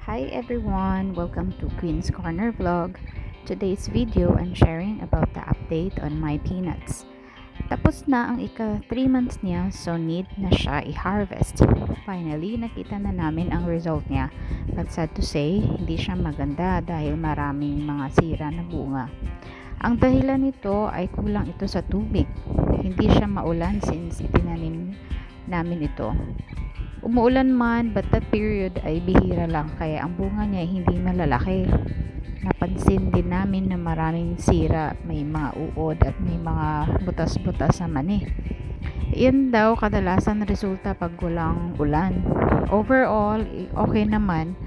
Hi everyone! Welcome to Queen's Corner Vlog. Today's video, I'm sharing about the update on my peanuts. Tapos na ang ika 3 months niya, so need na siya i-harvest. Finally, nakita na namin ang result niya. But sad to say, hindi siya maganda dahil maraming mga sira na bunga. Ang dahilan nito ay kulang ito sa tubig. Hindi siya maulan since itinanim namin ito. Umuulan man, but that period ay bihira lang, kaya ang bunga niya ay hindi malalaki. Napansin din namin na maraming sira, may mga uod at may mga butas-butas sa mani. Iyan daw kadalasan resulta pag walang ulan. Overall, okay naman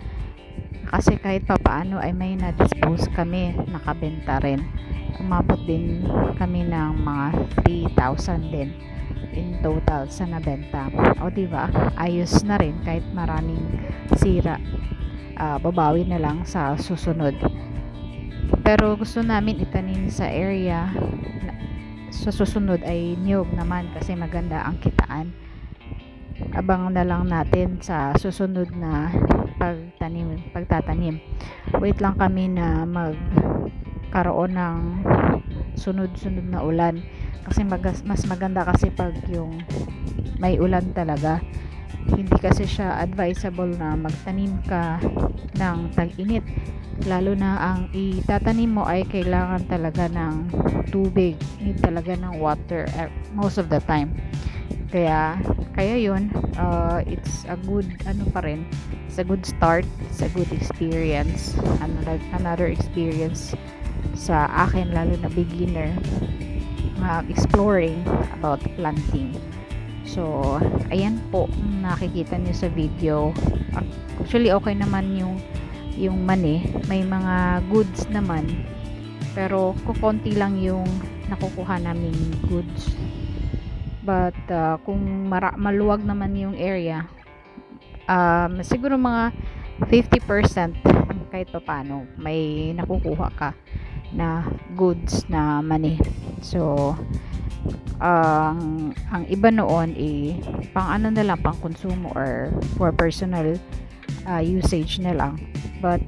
kasi kahit papaano ay may na-dispose kami, nakabenta rin. Umabot din kami ng mga 3,000 din in total sa nabenta. O diba, ayos na rin kahit maraming sira. Babawi na lang sa susunod. Pero gusto namin itanim sa area sa susunod ay niyog naman kasi maganda ang kitaan. Abang na lang natin sa susunod na pagtatanim. Wait lang kami na magkaroon ng sunod-sunod na ulan kasi mas maganda kasi pag yung may ulan talaga. Hindi kasi siya advisable na magtanim ka ng tag-init, lalo na ang itatanim mo ay kailangan talaga ng tubig, need talaga ng water most of the time. Kaya yun, it's a good pa rin, it's a good start, it's a good experience, another experience sa akin, lalo na beginner, exploring about planting. So ayan po, nakikita niyo sa video. Actually okay naman yung mani, may mga goods naman, pero kukonti lang yung nakukuha naming goods. But kung maluwag naman yung area, siguro mga 50% kahit pa paano may nakukuha ka na goods na mani. So ang iba noon pang ano na lang, pang konsumo or for personal usage na lang. But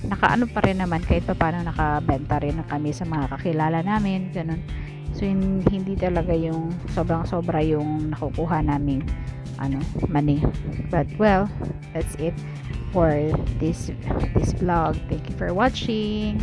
nakaano pa rin naman, kahit pa paano nakabenta rin na kami sa mga kakilala namin, ganun. So hindi talaga yung sobrang-sobra yung nakukuha naming money. But well, that's it for this vlog. Thank you for watching.